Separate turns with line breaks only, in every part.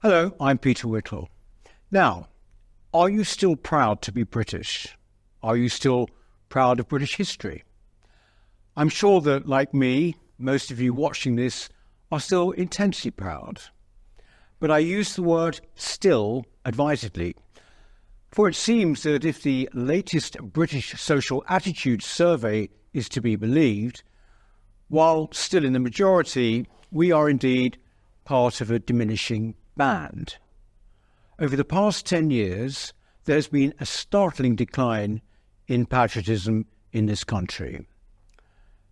Hello, I'm Peter Whittle. Now, are you still proud to be British? Are you still proud of British history? I'm sure that, like me, most of you watching this are still intensely proud. But I use the word still advisedly, for it seems that if the latest British social attitude survey is to be believed, while still in the majority, we are indeed part of a diminishing band. Over the past 10 years, there's been a startling decline in patriotism in this country.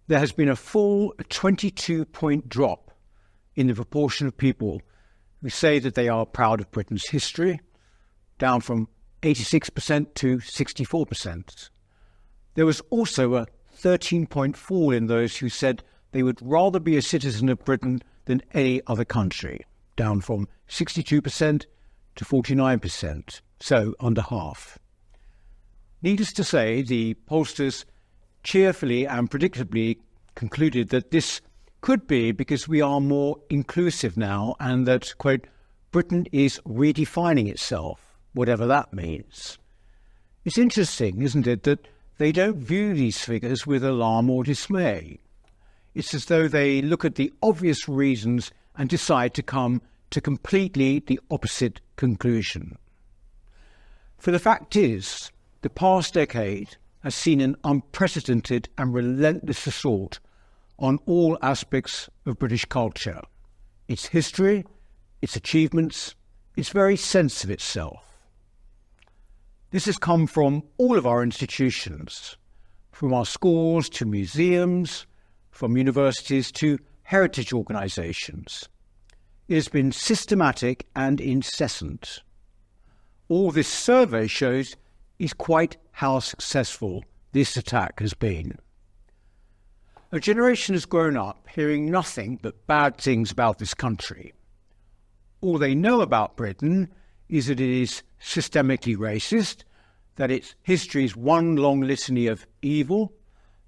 There has been a full 22-point drop in the proportion of people who say that they are proud of Britain's history, down from 86% to 64%. There was also a 13-point fall in those who said they would rather be a citizen of Britain than any other country, down from 62% to 49%, so under half. Needless to say, the pollsters cheerfully and predictably concluded that this could be because we are more inclusive now and that, quote, Britain is redefining itself, whatever that means. It's interesting, isn't it, that they don't view these figures with alarm or dismay. It's as though they look at the obvious reasons and decide to come to completely the opposite conclusion. For the fact is, the past decade has seen an unprecedented and relentless assault on all aspects of British culture, its history, its achievements, its very sense of itself. This has come from all of our institutions, from our schools to museums, from universities to heritage organisations. It has been systematic and incessant. All this survey shows is quite how successful this attack has been. A generation has grown up hearing nothing but bad things about this country. All they know about Britain is that it is systemically racist, that its history is one long litany of evil,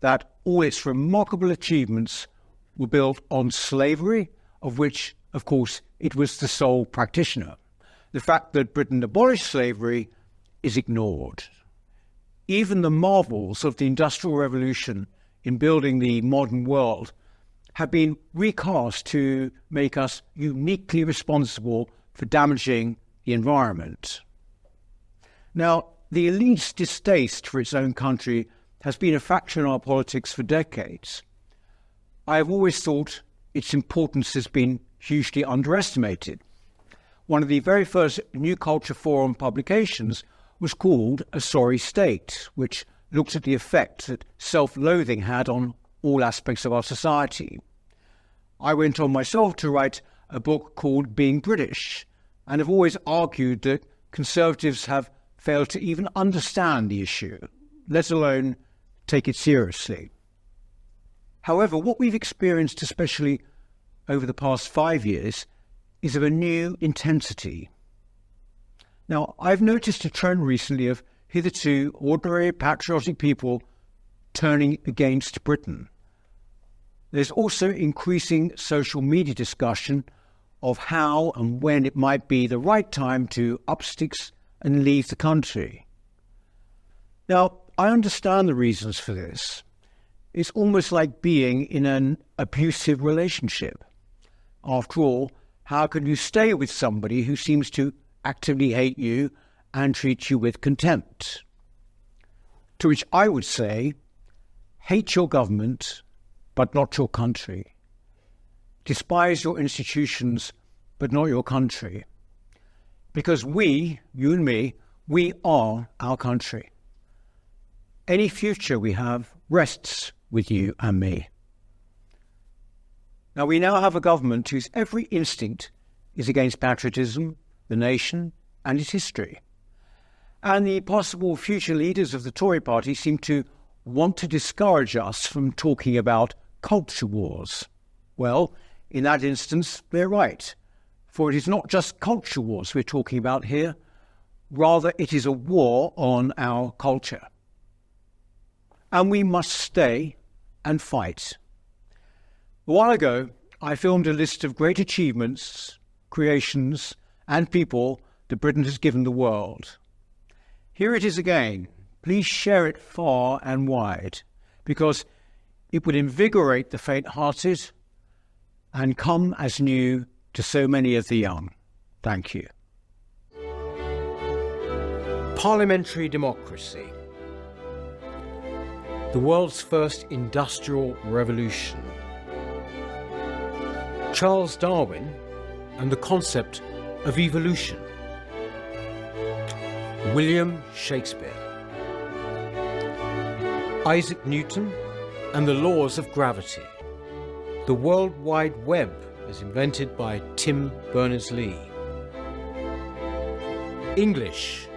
that all its remarkable achievements were built on slavery, of which, of course, it was the sole practitioner. The fact that Britain abolished slavery is ignored. Even the marvels of the Industrial Revolution in building the modern world have been recast to make us uniquely responsible for damaging the environment. Now, the elite's distaste for its own country has been a factor in our politics for decades. I have always thought its importance has been hugely underestimated. One of the very first New Culture Forum publications was called A Sorry State, which looked at the effect that self-loathing had on all aspects of our society. I went on myself to write a book called Being British, and have always argued that conservatives have failed to even understand the issue, let alone take it seriously. However, what we've experienced, especially over the past 5 years, is of a new intensity. Now, I've noticed a trend recently of hitherto ordinary patriotic people turning against Britain. There's also increasing social media discussion of how and when it might be the right time to up sticks and leave the country. Now, I understand the reasons for this. It's almost like being in an abusive relationship. After all, how can you stay with somebody who seems to actively hate you and treat you with contempt? To which I would say, hate your government, but not your country. Despise your institutions, but not your country. Because we, you and me, we are our country. Any future we have rests with you and me. Now, we now have a government whose every instinct is against patriotism, the nation, and its history. And the possible future leaders of the Tory party seem to want to discourage us from talking about culture wars. Well, in that instance, they're right. For it is not just culture wars we're talking about here. Rather, it is a war on our culture. And we must stay and fight. A while ago, I filmed a list of great achievements, creations, and people that Britain has given the world. Here it is again. Please share it far and wide, because it would invigorate the faint-hearted and come as new to so many of the young. Thank you.
Parliamentary democracy. The world's first industrial revolution. Charles Darwin and the concept of evolution. William Shakespeare. Isaac Newton and the laws of gravity. The World Wide Web is invented by Tim Berners-Lee. English,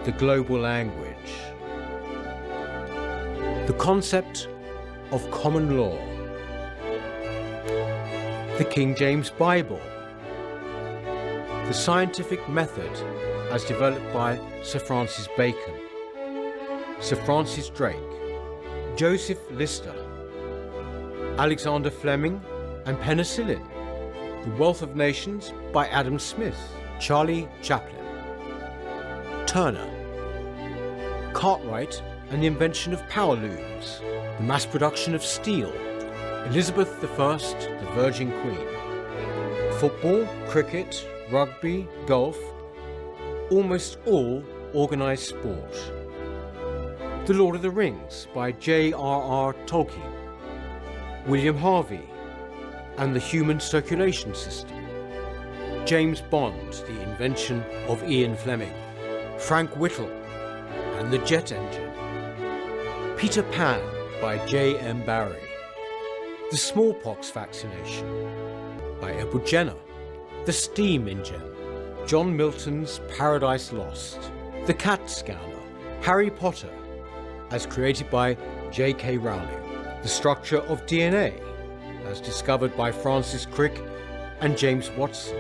the global language. The concept of common law. The King James Bible. The scientific method as developed by Sir Francis Bacon. Sir Francis Drake. Joseph Lister. Alexander Fleming and penicillin. The Wealth of Nations by Adam Smith. Charlie Chaplin. Turner. Cartwright and the invention of power looms. The mass production of steel. Elizabeth I, the Virgin Queen. Football, cricket, rugby, golf, almost all organised sport. The Lord of the Rings by J.R.R. Tolkien. William Harvey and the human circulation system. James Bond, the invention of Ian Fleming. Frank Whittle and the jet engine. Peter Pan by J.M. Barrie. The smallpox vaccination by Edward Jenner. The steam engine. John Milton's Paradise Lost. The cat scanner. Harry Potter, as created by J.K. Rowling. The structure of DNA, as discovered by Francis Crick and James Watson.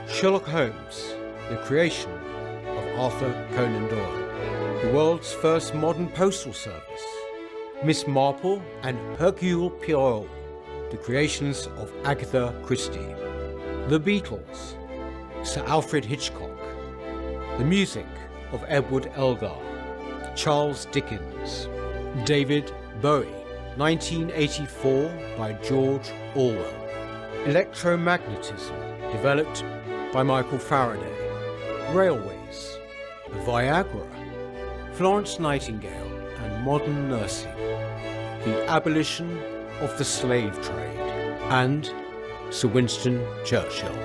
Sherlock Holmes, the creation of Arthur Conan Doyle. The world's first modern postal service. Miss Marple and Hercule Poirot, the creations of Agatha Christie. The Beatles, Sir Alfred Hitchcock. The music of Edward Elgar. Charles Dickens. David Bowie, 1984 by George Orwell. Electromagnetism, developed by Michael Faraday. Railways, the Viagra, Florence Nightingale and modern nursing. The abolition of the slave trade, and Sir Winston Churchill.